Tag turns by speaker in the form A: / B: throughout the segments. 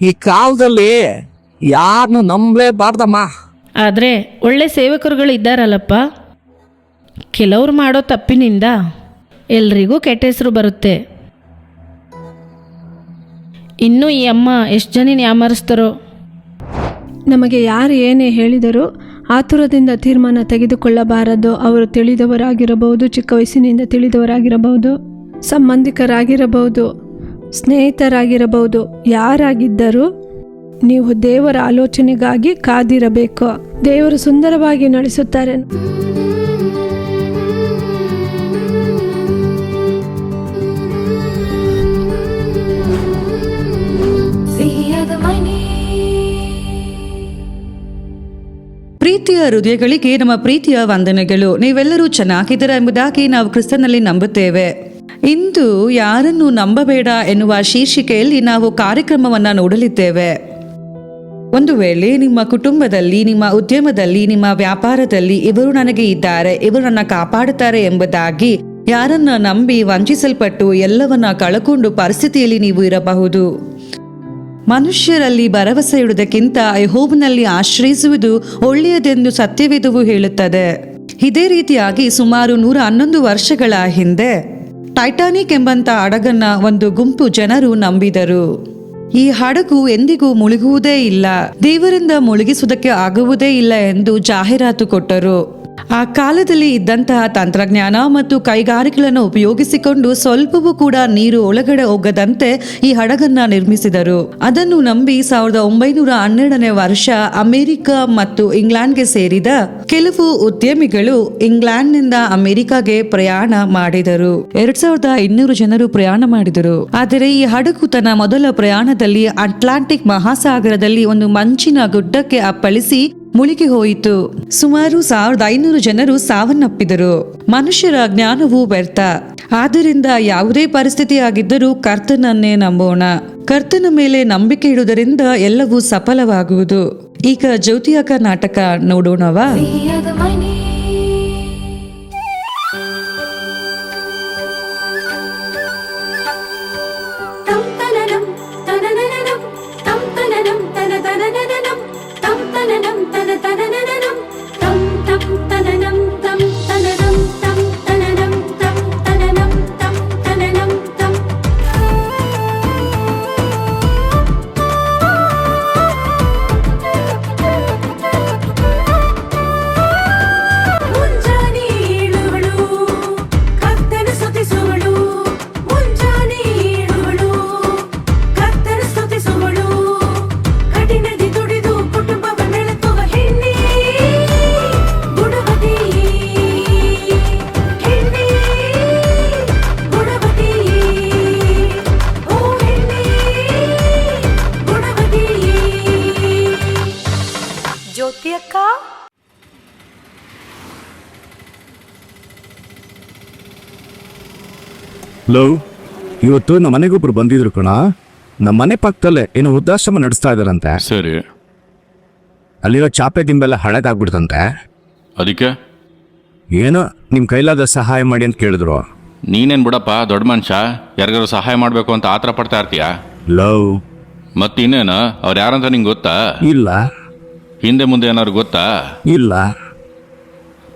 A: ಈ ಕಾಲದಲ್ಲಿ ಯಾರನ್ನು ನಂಬಲೇಬಾರ್ದಮ್ಮ.
B: ಆದರೆ ಒಳ್ಳೆ ಸೇವಕರುಗಳು ಇದ್ದಾರಲ್ಲಪ್ಪ. ಕೆಲವ್ರು ಮಾಡೋ ತಪ್ಪಿನಿಂದ ಎಲ್ರಿಗೂ ಕೆಟ್ಟ ಹೆಸರು ಬರುತ್ತೆ. ಇನ್ನೂ ಈ ಅಮ್ಮ ಎಷ್ಟು ಜನ ಯಾಮರಿಸ್ತಾರೋ.
C: ನಮಗೆ ಯಾರು ಏನೇ ಹೇಳಿದರೂ ಆತುರದಿಂದ ತೀರ್ಮಾನ ತೆಗೆದುಕೊಳ್ಳಬಾರದು. ಅವರು ತಿಳಿದವರಾಗಿರಬಹುದು, ಚಿಕ್ಕ ವಯಸ್ಸಿನಿಂದ ತಿಳಿದವರಾಗಿರಬಹುದು, ಸಂಬಂಧಿಕರಾಗಿರಬಹುದು, ಸ್ನೇಹಿತರಾಗಿರಬಹುದು. ಯಾರಾಗಿದ್ದರೂ ನೀವು ದೇವರ ಆಲೋಚನೆಗಾಗಿ ಕಾದಿರಬೇಕು. ದೇವರು ಸುಂದರವಾಗಿ ನಡೆಸುತ್ತಾರೆ.
D: ಪ್ರೀತಿಯ ಹೃದಯಗಳಿಗೆ ನಮ್ಮ ಪ್ರೀತಿಯ ವಂದನೆಗಳು. ನೀವೆಲ್ಲರೂ ಚೆನ್ನಾಗಿದ್ದೀರಾ ಎಂಬುದಾಗಿ ನಾವು ಕ್ರಿಸ್ತನಲ್ಲಿ ನಂಬುತ್ತೇವೆ. ಇಂದು ಯಾರನ್ನು ನಂಬಬೇಡ ಎನ್ನುವ ಶೀರ್ಷಿಕೆಯಲ್ಲಿ ನಾವು ಕಾರ್ಯಕ್ರಮವನ್ನು ನೋಡಲಿದ್ದೇವೆ. ಒಂದು ವೇಳೆ ನಿಮ್ಮ ಕುಟುಂಬದಲ್ಲಿ, ನಿಮ್ಮ ಉದ್ಯಮದಲ್ಲಿ, ನಿಮ್ಮ ವ್ಯಾಪಾರದಲ್ಲಿ ಇವರು ನನಗೆ ಇದ್ದಾರೆ, ಇವರು ನನ್ನ ಕಾಪಾಡುತ್ತಾರೆ ಎಂಬುದಾಗಿ ಯಾರನ್ನ ನಂಬಿ ವಂಚಿಸಲ್ಪಟ್ಟು ಎಲ್ಲವನ್ನ ಕಳಕೊಂಡು ಪರಿಸ್ಥಿತಿಯಲ್ಲಿ ನೀವು ಇರಬಹುದು. ಮನುಷ್ಯರಲ್ಲಿ ಭರವಸೆ ಇಡುವುದಕ್ಕಿಂತ ಯೆಹೋವನಲ್ಲಿ ಆಶ್ರಯಿಸುವುದು ಒಳ್ಳೆಯದೆಂದು ಸತ್ಯವೇದವು ಹೇಳುತ್ತದೆ. ಇದೇ ರೀತಿಯಾಗಿ ಸುಮಾರು 111 ವರ್ಷಗಳ ಹಿಂದೆ ಟೈಟಾನಿಕ್ ಎಂಬಂತ ಹಡಗನ್ನ ಒಂದು ಗುಂಪು ಜನರು ನಂಬಿದರು. ಈ ಹಡಗು ಎಂದಿಗೂ ಮುಳುಗುವುದೇ ಇಲ್ಲ, ದೇವರಿಂದ ಮುಳುಗಿಸುವುದಕ್ಕೆ ಆಗುವುದೇ ಇಲ್ಲ ಎಂದು ಜಾಹೀರಾತು ಕೊಟ್ಟರು. ಆ ಕಾಲದಲ್ಲಿ ಇದ್ದಂತಹ ತಂತ್ರಜ್ಞಾನ ಮತ್ತು ಕೈಗಾರಿಕೆಗಳನ್ನು ಉಪಯೋಗಿಸಿಕೊಂಡು ಸ್ವಲ್ಪವೂ ಕೂಡ ನೀರು ಒಳಗಡೆ ಹೋಗದಂತೆ ಈ ಹಡಗನ್ನ ನಿರ್ಮಿಸಿದರು. ಅದನ್ನು ನಂಬಿ 1912ನೇ ವರ್ಷ ಅಮೆರಿಕ ಮತ್ತು ಇಂಗ್ಲೆಂಡ್ಗೆ ಸೇರಿದ ಕೆಲವು ಉದ್ಯಮಿಗಳು ಇಂಗ್ಲೆಂಡ್ನಿಂದ ಅಮೆರಿಕಾಗೆ ಪ್ರಯಾಣ ಮಾಡಿದರು. 2200 ಜನರು ಪ್ರಯಾಣ ಮಾಡಿದರು. ಆದರೆ ಈ ಹಡಗು ತನ್ನ ಮೊದಲ ಪ್ರಯಾಣದಲ್ಲಿ ಅಟ್ಲಾಂಟಿಕ್ ಮಹಾಸಾಗರದಲ್ಲಿ ಒಂದು ಮಂಚಿನ ಗುಡ್ಡಕ್ಕೆ ಅಪ್ಪಳಿಸಿ ಮುಳುಗಿ ಹೋಯಿತು. ಸುಮಾರು 1500 ಜನರು ಸಾವನ್ನಪ್ಪಿದರು. ಮನುಷ್ಯರ ಜ್ಞಾನವು ವ್ಯರ್ಥ. ಆದ್ದರಿಂದ ಯಾವುದೇ ಪರಿಸ್ಥಿತಿಯಾಗಿದ್ದರೂ ಕರ್ತನನ್ನೇ ನಂಬೋಣ. ಕರ್ತನ ಮೇಲೆ ನಂಬಿಕೆ ಇಡುವುದರಿಂದ ಎಲ್ಲವೂ ಸಫಲವಾಗುವುದು. ಈಗ ಜ್ಯೋತಿಯಕ ನಾಟಕ ನೋಡೋಣವಾ?
E: ಲೋ, ಇವತ್ತು ನಮ್ಮ ಮನೆಗೊಬ್ರು ಬಂದಿದ್ರು ಕಣ. ನಮ್ಮ ಮನೆ ಪಕ್ಕದಲ್ಲೇ ಏನೋ ವೃದ್ಧಾಶ್ರಮ ನಡೆಸ್ತಾ ಇದಾರಂತೆ.
F: ಸರಿ.
E: ಅಲ್ಲಿರೋ ಚಾಪೆ ದಿಂಬೆಲ್ಲ ಹಳೇದಾಗ್ಬಿಡ್ತಂತೆ.
F: ಅದಕ್ಕೆ
E: ಏನೋ ನಿಮ್ ಕೈಲಾದ ಸಹಾಯ ಮಾಡಿ ಅಂತ ಕೇಳಿದ್ರು.
F: ನೀನೇನು ಬಿಡಪ್ಪ, ದೊಡ್ಡ ಮನುಷ್ಯ, ಯಾರಿಗಾರು ಸಹಾಯ ಮಾಡಬೇಕು ಅಂತ ಆತರ ಪಡ್ತಾ ಇರ್ತೀಯ.
E: ಲವ್,
F: ಮತ್ತಿನ್ನೇನು ಅವ್ರು ಯಾರಂತ ನಿಂಗೆ ಗೊತ್ತಾ?
E: ಇಲ್ಲ.
F: ಹಿಂದೆ ಮುಂದೆ ಏನಾದ್ರು ಗೊತ್ತಾ?
E: ಇಲ್ಲ.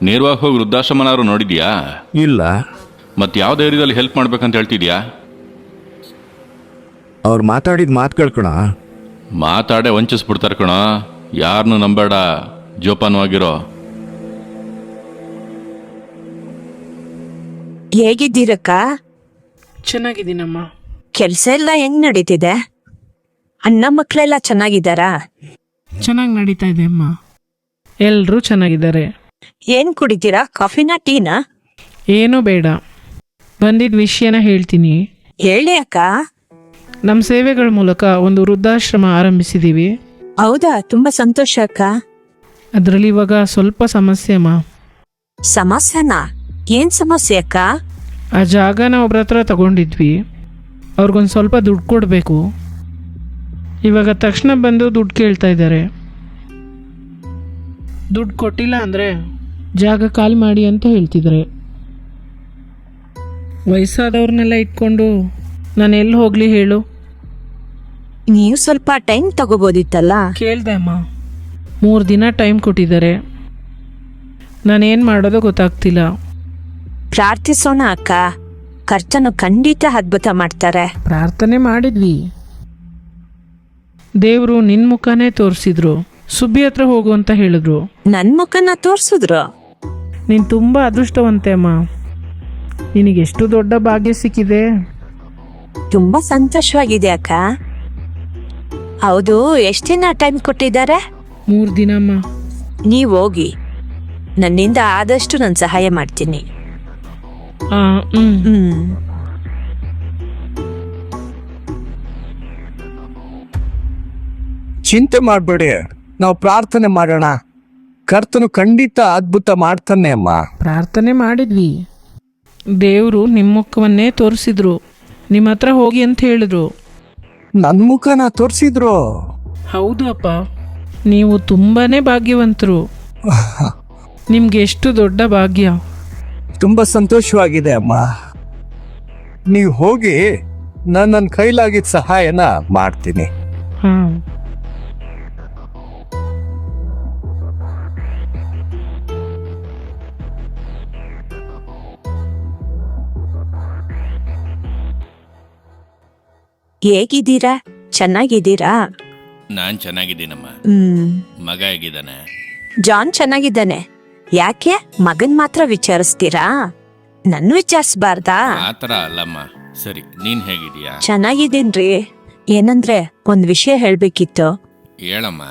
F: ನೇರವಾಗಿ ಹೋಗಿ ವೃದ್ಧಾಶ್ರಮನಾದ್ರು ನೋಡಿದ್ಯಾ?
E: ಇಲ್ಲ.
F: ಮತ್ತೆ ಯಾವ ಧೈರ್ಯದಲ್ಲಿ ಹೆಲ್ಪ್ ಮಾಡ್ಬೇಕಂತ ಹೇಳ್ತಿದ್ಯಾ?
E: ಅವ್ರು ಮಾತಾಡಿದ ಮಾತುಗಳು ಕಣ.
F: ಮಾತಾಡೇ ವಂಚಿಸ್ಬಿಡ್ತಾರೆ ಕಣ. ಯಾರನ್ನು ನಂಬೇಡ, ಜೋಪಾನವಾಗಿರೋ.
G: ಹೇಗಿದ್ದೀರಕ್ಕ?
B: ಚೆನ್ನಾಗಿದ್ದೀನಮ್ಮ.
G: ಕೆಲಸ ಎಲ್ಲ ಹೆಂಗ್ ನಡೀತಿದೆ? ಅಣ್ಣ ಮಕ್ಕಳೆಲ್ಲ ಚೆನ್ನಾಗಿದ್ದಾರಾ?
B: ಚೆನ್ನಾಗಿ ನಡೀತಾ ಇದೆ ಅಮ್ಮ. ಎಲ್ಲರೂ ಚೆನ್ನಾಗಿದ್ದಾರೆ.
G: ಏನ್ ಕುಡಿತೀರಾ? ಕಾಫಿನಾ, ಟೀನಾ?
B: ಏನೂ ಬೇಡ, ಬಂದಿದ್ದ ವಿಷಯನ ಹೇಳ್ತೀನಿ.
G: ಹೇಳಿ ಅಕ್ಕ.
B: ನಮ್ಮ ಸೇವೆಗಳ ಮೂಲಕ ಒಂದು ವೃದ್ಧಾಶ್ರಮ ಆರಂಭಿಸಿದ್ದೀವಿ.
G: ಹೌದಾ? ತುಂಬಾ ಸಂತೋಷ ಅಕ್ಕ.
B: ಅದರಲ್ಲಿ ಇವಾಗ ಸ್ವಲ್ಪ ಸಮಸ್ಯೆ ಅಮ್ಮ.
G: ಸಮಸ್ಯೆನಾ? ಏನ್ ಸಮಸ್ಯೆ ಅಕ್ಕ?
B: ಆ ಜಾಗನ ಒಬ್ರ ಹತ್ರ ತಗೊಂಡಿದ್ವಿ. ಅವ್ರಿಗೊಂದು ಸ್ವಲ್ಪ ದುಡ್ಡು ಕೊಡಬೇಕು. ಇವಾಗ ತಕ್ಷಣ ಬಂದು ದುಡ್ಡು ಕೇಳ್ತಾ ಇದ್ದಾರೆ. ದುಡ್ಡು ಕೊಟ್ಟಿಲ್ಲ ಅಂದರೆ ಜಾಗ ಖಾಲಿ ಮಾಡಿ ಅಂತ ಹೇಳ್ತಿದ್ದಾರೆ. ವಯಸ್ಸಾದವ್ರನ್ನೆಲ್ಲ ಇಟ್ಕೊಂಡು ನಾನು ಎಲ್ಲಿ ಹೋಗಲಿ ಹೇಳು?
G: ನೀವು ಸ್ವಲ್ಪ ಟೈಮ್ ತಗೋಬೋದಿತ್ತಲ್ಲ.
B: ಕೇಳಿದೆ ಅಮ್ಮ, 3 ದಿನ ಟೈಮ್ ಕೊಟ್ಟಿದ್ದಾರೆ. ನಾನೇನು ಮಾಡೋದು ಗೊತ್ತಾಗ್ತಿಲ್ಲ.
G: ಪ್ರಾರ್ಥಿಸೋಣ ಅಕ್ಕ, ಕರ್ತನು ಖಂಡಿತ ಅದ್ಭುತ ಮಾಡ್ತಾರೆ.
B: ಪ್ರಾರ್ಥನೆ ಮಾಡಿದ್ವಿ, ದೇವರು ನಿನ್ನ ಮುಖನೇ ತೋರಿಸಿದ್ರು. ಸುಬ್ಬಿ ಹತ್ರ ಹೋಗು ಅಂತ ಹೇಳಿದ್ರು.
G: ನನ್ ಮುಖನ ತೋರ್ಸಿದ್ರು.
B: ನೀನು ತುಂಬ ಅದೃಷ್ಟವಂತೆ ಅಮ್ಮ. ನಿನಗೆಷ್ಟು ದೊಡ್ಡ ಭಾಗ್ಯ ಸಿಕ್ಕಿದೆ.
G: ತುಂಬಾ ಸಂತೋಷವಾಗಿದೆ ಅಕ್ಕ. ಹೌದು, ಎಷ್ಟು ದಿನ ಟೈಮ್ ಕೊಟ್ಟಿದ್ದಾರೆ?
B: 3 ದಿನ ಅಮ್ಮ.
G: ನೀವು ಹೋಗಿ, ನನ್ನಿಂದ ಆದಷ್ಟು ನಾನು ಸಹಾಯ ಮಾಡ್ತೀನಿ.
A: ಚಿಂತೆ ಮಾಡಬೇಡಿ, ನಾವು ಪ್ರಾರ್ಥನೆ ಮಾಡೋಣ. ಕರ್ತನು ಖಂಡಿತ ಅದ್ಭುತ ಮಾಡ್ತಾನೆ ಅಮ್ಮ.
B: ಪ್ರಾರ್ಥನೆ ಮಾಡಿದ್ವಿ, ದೇವರು ನಿಮ್ಮ ಮುಖವನ್ನೇ ತೋರಿಸಿದ್ರು. ನಿಮ್ಮ ಹತ್ರ ಹೋಗಿ ಅಂತ ಹೇಳಿದ್ರು.
A: ನನ್ನ ಮುಖನ ತೋರಿಸಿದ್ರು.
B: ಹೌದು ಅಪ್ಪ, ನೀವು ತುಂಬಾನೇ ಭಾಗ್ಯವಂತರು. ನಿಮ್ಗೆ ಎಷ್ಟು ದೊಡ್ಡ ಭಾಗ್ಯ.
A: ತುಂಬಾ ಸಂತೋಷವಾಗಿದೆ ಅಮ್ಮ. ನೀವು ಹೋಗಿ, ನನ್ನ ಕೈಲಾಗಿದ್ದ ಸಹಾಯನ ಮಾಡ್ತೀನಿ.
B: ಹಾಂ,
G: ಹೇಗಿದ್ದೀರಾ? ಚೆನ್ನಾಗಿದ್ದೀರಾ?
F: ನಾನ್ ಚೆನ್ನಾಗಿದ್ದೀನಮ್ಮ. ಮಗ ಹೇಗಿದ್ದಾನೆ?
G: ಜಾನ್ ಚೆನ್ನಾಗಿದ್ದಾನೆ. ಯಾಕೆ ಮಗನ್ ಮಾತ್ರ ವಿಚಾರಿಸ್ತೀರಾ? ನನ್ ವಿಚಾರಿಸ್ಬಾರ್ದಾ?
F: ಆತರ ಅಲ್ಲಮ್ಮ. ಸರಿ, ನೀನ್ ಹೇಗಿದೀಯಾ?
G: ಚೆನ್ನಾಗಿದ್ದೀನ್ರಿ. ಏನಂದ್ರೆ ಒಂದ್ ವಿಷಯ ಹೇಳ್ಬೇಕಿತ್ತು.
F: ಹೇಳಮ್ಮ.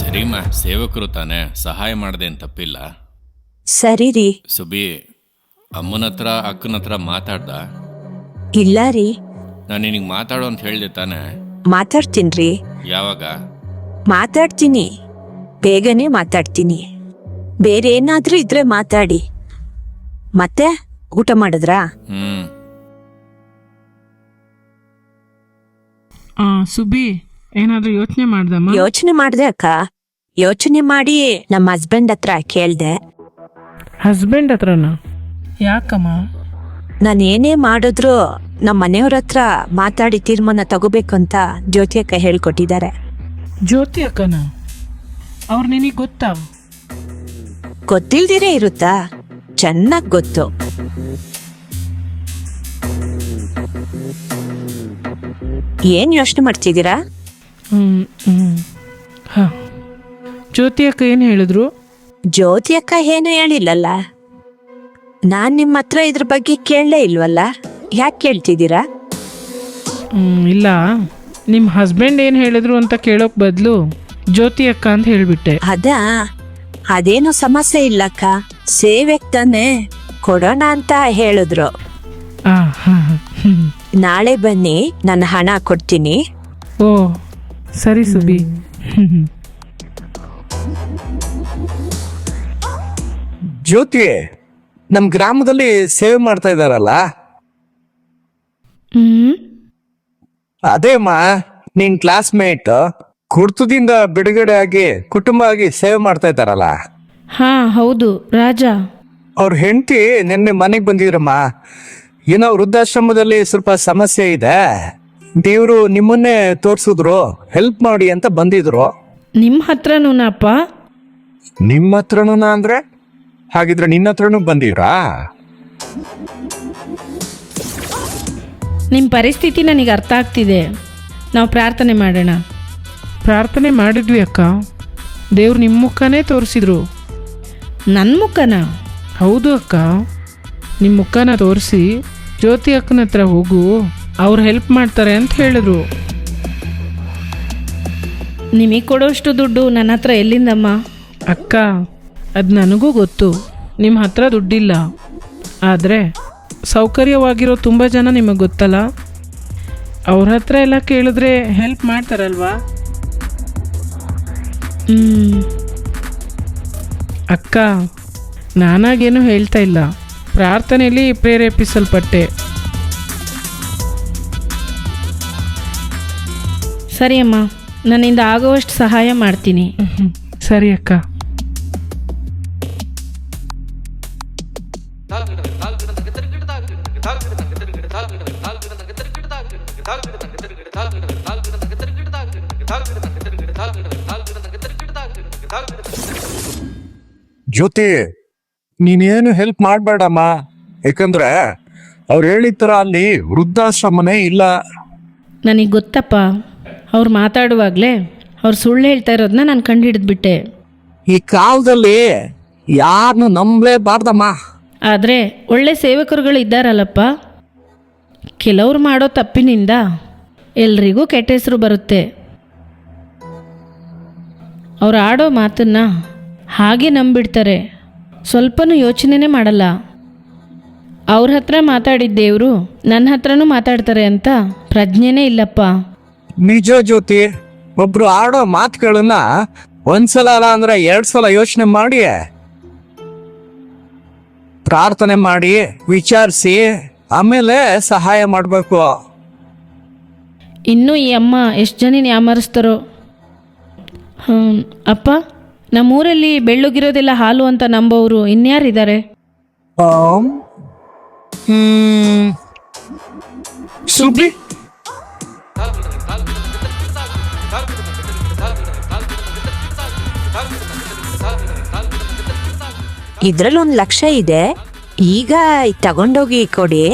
F: ಸರಿಮ್ಮ, ಸೇವಕರು ತಾನೆ, ಸಹಾಯ ಮಾಡದೆ ಅಂತ ತಪ್ಪಿಲ್ಲ.
G: ಸರಿ ರೀ.
F: ಸುಬಿ, ಅಮ್ಮನ ಹತ್ರ ಅಕ್ಕನ ಹತ್ರ ಮಾತಾಡ್ದ?
G: ಇಲ್ಲ ರೀ.
F: ನಾನು ನಿನಗೆ ಮಾತಾಡು ಅಂತ ಹೇಳ್ದೆ ತಾನೆ?
G: ಮಾತಾಡ್ತೀನ್ರಿ.
F: ಯಾವಾಗ?
G: ಮಾತಾಡ್ತೀನಿ, ಬೇಗನೆ ಮಾತಾಡ್ತೀನಿ. ಬೇರೆ ಏನಾದ್ರೂ ಇದ್ರೆ ಮಾತಾಡಿ. ಮತ್ತೆ ಊಟ ಮಾಡಿದ್ರಾ?
B: ಸುಬ್ಬಿ, ಏನಾದರೂ ಯೋಚನೆ ಮಾಡ್ದಮ್ಮ?
G: ಯೋಚನೆ ಮಾಡ್ದೆ ಅಕ್ಕ. ಯೋಚನೆ ಮಾಡಿ ನಮ್ಮ ಹಸ್ಬೆಂಡ್ ಹತ್ರ ಕೇಳ್ದೆ.
B: ಹಸ್ಬೆಂಡ್ ಹತ್ರನಾ? ಯಾಕಮ್ಮ?
G: ನಾನು ಏನೇ ಮಾಡಿದ್ರು ನಮ್ಮ ಮನೆಯವ್ರ ಹತ್ರ ಮಾತಾಡಿ ತೀರ್ಮಾನ ತಗೋಬೇಕಂತ ಜ್ಯೋತಿ ಅಕ್ಕ ಹೇಳ್ಕೊಟ್ಟಿದ್ದಾರೆ.
B: ಜ್ಯೋತಿ ಅಕ್ಕನ? ಅವ್ರು ನಿನಗೆ ಗೊತ್ತಾ?
G: ಗೊತ್ತಿಲ್ದಿರೇ ಇರುತ್ತಾ? ಚೆನ್ನಾಗ್ ಗೊತ್ತು. ಏನ್ ಯೋಚನೆ ಮಾಡ್ತಿದ್ದೀರಾ?
B: ಹಾಂ, ಜ್ಯೋತಿ ಅಕ್ಕ ಏನು ಹೇಳಿದ್ರು?
G: ಜ್ಯೋತಿ ಅಕ್ಕ ಏನು ಹೇಳಿಲ್ಲಲ್ಲ. ನಾನ್ ನಿಮ್ಮ ಹತ್ರ ಇದ್ರ ಬಗ್ಗೆ ಕೇಳಲೇ ಇಲ್ವಲ್ಲ, ಯಾಕೆ ಕೇಳ್ತಿದ್ದೀರಾ?
B: ಇಲ್ಲ, ನಿಮ್ಮ ಹಸ್ಬೆಂಡ್ ಏನು ಹೇಳಿದ್ರು ಅಂತ ಕೇಳೋಕ್ ಬದಲು ಜ್ಯೋತಿ ಅಕ್ಕ ಅಂತ ಹೇಳಿಬಿಟ್ಟೆ.
G: ಅದೇನು ಸಮಸ್ಯೆ ಇಲ್ಲಕ್ಕ, ಸೇವೆಗ್ ತಾನೆ ಕೊಡೋಣ ಅಂತ ಹೇಳಿದ್ರು. ನಾಳೆ ಬನ್ನಿ, ನಾನು ಹಣ ಕೊಡ್ತೀನಿ.
B: ಓ ಸರಿ ಸುಬ್ಬಿ.
A: ಜ್ಯೋತಿ, ನಮ್ ಗ್ರಾಮದಲ್ಲಿ ಸೇವೆ ಮಾಡ್ತಾ ಇದಾರಲ್ಲ, ಅದೇಮ್ಮ ನಿನ್ ಕ್ಲಾಸ್ಮೇಟ್ ಕುರ್ತದಿಂದ ಬಿಡುಗಡೆ ಆಗಿ ಕುಟುಂಬ ಆಗಿ ಸೇವೆ ಮಾಡ್ತಾ ಇದ್ದಾರಲ್ಲ.
H: ಹಾ ಹೌದು, ರಾಜ.
A: ಅವ್ರ ಹೆಂಡತಿ ನಿನ್ನೆ ಮನೆಗೆ ಬಂದಿದ್ರಮ್ಮ. ಏನೋ ವೃದ್ಧಾಶ್ರಮದಲ್ಲಿ ಸ್ವಲ್ಪ ಸಮಸ್ಯೆ ಇದೆ, ದೇವರು ನಿಮ್ಮನ್ನೇ ತೋರ್ಸಿದ್ರು, ಹೆಲ್ಪ್ ಮಾಡಿ ಅಂತ ಬಂದಿದ್ರು.
H: ನಿಮ್ಮ ಹತ್ರನೂನಪ್ಪ?
A: ನಿಮ್ಮ ಹತ್ರನೂ ಅಂದ್ರೆ? ಹಾಗಿದ್ರೆ ನಿನ್ನ ಹತ್ರನೂ ಬಂದಿದ್ರಾ?
H: ನಿಮ್ಮ ಪರಿಸ್ಥಿತಿ ನನಗೆ ಅರ್ಥ ಆಗ್ತಿದೆ. ನಾವು ಪ್ರಾರ್ಥನೆ ಮಾಡೋಣ.
B: ಪ್ರಾರ್ಥನೆ ಮಾಡಿದ್ವಿ ಅಕ್ಕ, ದೇವ್ರು ನಿಮ್ಮ ಮುಖನೇ ತೋರಿಸಿದ್ರು.
H: ನನ್ನ ಮುಖನ?
B: ಹೌದು ಅಕ್ಕ, ನಿಮ್ಮ ಮುಖನ ತೋರಿಸಿ ಜ್ಯೋತಿ ಅಕ್ಕನ ಹತ್ರ ಹೋಗು, ಅವ್ರು ಹೆಲ್ಪ್ ಮಾಡ್ತಾರೆ ಅಂತ ಹೇಳಿದ್ರು.
H: ನಿಮಗೆ ಕೊಡೋಷ್ಟು ದುಡ್ಡು ನನ್ನ ಹತ್ರ ಎಲ್ಲಿಂದಮ್ಮ?
B: ಅಕ್ಕ, ಅದು ನನಗೂ ಗೊತ್ತು, ನಿಮ್ಮ ಹತ್ರ ದುಡ್ಡಿಲ್ಲ. ಆದರೆ ಸೌಕರ್ಯವಾಗಿರೋ ತುಂಬ ಜನ ನಿಮಗೆ ಗೊತ್ತಲ್ಲ, ಅವ್ರ ಹತ್ರ ಎಲ್ಲ ಕೇಳಿದ್ರೆ ಹೆಲ್ಪ್ ಮಾಡ್ತಾರಲ್ವಾ? ಅಕ್ಕ, ನಾನಾಗೇನು ಹೇಳ್ತಾ ಇಲ್ಲ, ಪ್ರಾರ್ಥನೆಯಲ್ಲಿ ಪ್ರೇರೇಪಿಸಲ್ಪಟ್ಟೆ.
H: ಸರಿ ಅಮ್ಮ, ನನ್ನಿಂದ ಆಗುವಷ್ಟು ಸಹಾಯ ಮಾಡ್ತೀನಿ.
B: ಸರಿ ಅಕ್ಕ.
A: ಜ್ಯೋತಿ, ನೀನೇನು ಹೆಲ್ಪ್ ಮಾಡಬೇಡಮ್ಮ. ಯಾಕಂದ್ರೆ ಅವ್ರು ಹೇಳಿದ ಥರ ಅಲ್ಲಿ ವೃದ್ಧಾಶ್ರಮನೇ ಇಲ್ಲ.
H: ನನಗೆ ಗೊತ್ತಪ್ಪ, ಅವ್ರು ಮಾತಾಡುವಾಗಲೇ ಅವ್ರು ಸುಳ್ಳು ಹೇಳ್ತಾ ಇರೋದನ್ನ ನಾನು ಕಂಡುಹಿಡಿದ್ಬಿಟ್ಟೆ.
A: ಈ ಕಾಲದಲ್ಲಿ ಯಾರನ್ನು ನಂಬಲೇಬಾರ್ದಮ್ಮ.
H: ಆದರೆ ಒಳ್ಳೆ ಸೇವಕರುಗಳು ಇದ್ದಾರಲ್ಲಪ್ಪ, ಕೆಲವ್ರು ಮಾಡೋ ತಪ್ಪಿನಿಂದ ಎಲ್ರಿಗೂ ಕೆಟ್ಟ ಹೆಸರು ಬರುತ್ತೆ. ಅವ್ರು ಆಡೋ ಮಾತನ್ನು ಹಾಗೆ ನಂಬಿಡ್ತಾರೆ, ಸ್ವಲ್ಪನೂ ಯೋಚನೆನೇ ಮಾಡಲ್ಲ. ಅವ್ರ ಹತ್ರ ಮಾತಾಡಿದ ದೇವರು ನನ್ನ ಹತ್ರನೂ ಮಾತಾಡ್ತಾರೆ ಅಂತ ಪ್ರಜ್ಞೆನೇ ಇಲ್ಲಪ್ಪ.
A: ನಿಜ ಜ್ಯೋತಿ, ಒಬ್ರು ಆಡೋ ಮಾತುಗಳನ್ನ ಒಂದ್ಸಲ ಅಲ್ಲ ಅಂದ್ರೆ 2 ಸಲ ಯೋಚನೆ ಮಾಡಿ, ಪ್ರಾರ್ಥನೆ ಮಾಡಿ, ವಿಚಾರಿಸಿ ಆಮೇಲೆ ಸಹಾಯ ಮಾಡಬೇಕು.
H: ಇನ್ನೂ ಈ ಅಮ್ಮ ಎಷ್ಟು ಜನ ಯಾಮರಿಸ್ತಾರೋ. ಅಪ್ಪ, ನಮ್ಮೂರಲ್ಲಿ ಬೆಳ್ಳಗಿರೋದೆಲ್ಲ ಹಾಲು ಅಂತ ನಂಬೋರು ಇನ್ಯಾರಿದ್ದಾರೆ?
A: ಸುಬ್ರಿ,
G: ಇದ್ರಲ್ಲಿ 1 ಲಕ್ಷ ಇದೆ. ಈಗ ತಗೊಂಡೋಗಿ ಕೊಡಿ,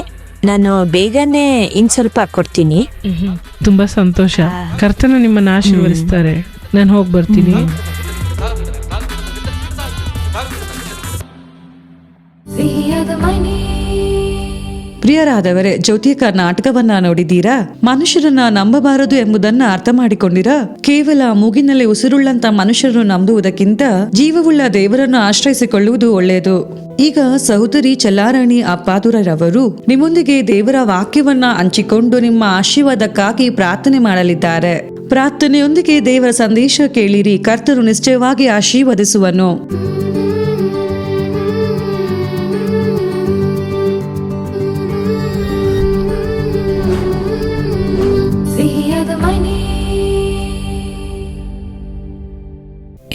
G: ನಾನು ಬೇಗನೆ ಇನ್ ಸ್ವಲ್ಪ ಕೊಡ್ತೀನಿ.
B: ತುಂಬ ಸಂತೋಷ. ಕರ್ತನ ನಿಮ್ಮನ್ನು ಆಶೀರ್ವದಿಸ್ತಾರೆ. ನಾನು ಹೋಗಿ ಬರ್ತೀನಿ.
D: ಪ್ರಿಯರಾದವರೇ, ಜ್ಯೋತಿಕ ನಾಟಕವನ್ನ ನೋಡಿದ್ದೀರಾ? ಮನುಷ್ಯರನ್ನ ನಂಬಬಾರದು ಎಂಬುದನ್ನ ಅರ್ಥ ಮಾಡಿಕೊಂಡಿರಾ? ಕೇವಲ ಮೂಗಿನಲ್ಲಿ ಉಸಿರುಳ್ಳಂತ ಮನುಷ್ಯರನ್ನು ನಂಬುವುದಕ್ಕಿಂತ ಜೀವವುಳ್ಳ ದೇವರನ್ನು ಆಶ್ರಯಿಸಿಕೊಳ್ಳುವುದು ಒಳ್ಳೆಯದು. ಈಗ ಸಹೋದರಿ ಚಲ್ಲಾರಾಣಿ ಅಪ್ಪಾದುರರವರು ನಿಮ್ಮೊಂದಿಗೆ ದೇವರ ವಾಕ್ಯವನ್ನ ಹಂಚಿಕೊಂಡು ನಿಮ್ಮ ಆಶೀರ್ವಾದಕ್ಕಾಗಿ ಪ್ರಾರ್ಥನೆ ಮಾಡಲಿದ್ದಾರೆ. ಪ್ರಾರ್ಥನೆಯೊಂದಿಗೆ ದೇವರ ಸಂದೇಶ ಕೇಳಿರಿ. ಕರ್ತನು ನಿಶ್ಚಯವಾಗಿ ಆಶೀರ್ವದಿಸುವನು.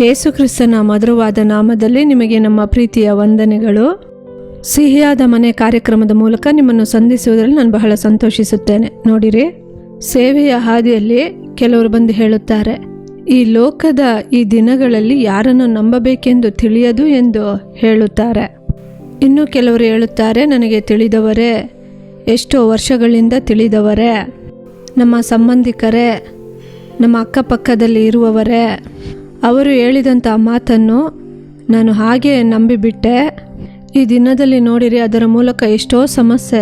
C: ಯೇಸು ಕ್ರಿಸ್ತನ ಮಧುರವಾದ ನಾಮದಲ್ಲಿ ನಿಮಗೆ ನಮ್ಮ ಪ್ರೀತಿಯ ವಂದನೆಗಳು. ಸಿಹಿಯಾದ ಮನೆ ಕಾರ್ಯಕ್ರಮದ ಮೂಲಕ ನಿಮ್ಮನ್ನು ಸಂಧಿಸುವುದರಲ್ಲಿ ನಾನು ಬಹಳ ಸಂತೋಷಿಸುತ್ತೇನೆ. ನೋಡಿರಿ, ಸೇವೆಯ ಹಾದಿಯಲ್ಲಿ ಕೆಲವರು ಬಂದು ಹೇಳುತ್ತಾರೆ, ಈ ಲೋಕದ ಈ ದಿನಗಳಲ್ಲಿ ಯಾರನ್ನು ನಂಬಬೇಕೆಂದು ತಿಳಿಯದು ಎಂದು ಹೇಳುತ್ತಾರೆ. ಇನ್ನು ಕೆಲವರು ಹೇಳುತ್ತಾರೆ, ನನಗೆ ತಿಳಿದವರೇ, ಎಷ್ಟೋ ವರ್ಷಗಳಿಂದ ತಿಳಿದವರೇ, ನಮ್ಮ ಸಂಬಂಧಿಕರೇ, ನಮ್ಮ ಅಕ್ಕಪಕ್ಕದಲ್ಲಿ ಇರುವವರೇ, ಅವರು ಹೇಳಿದಂಥ ಮಾತನ್ನು ನಾನು ಹಾಗೆ ನಂಬಿಬಿಟ್ಟೆ. ಈ ದಿನದಲ್ಲಿ ನೋಡಿರಿ, ಅದರ ಮೂಲಕ ಎಷ್ಟೋ ಸಮಸ್ಯೆ,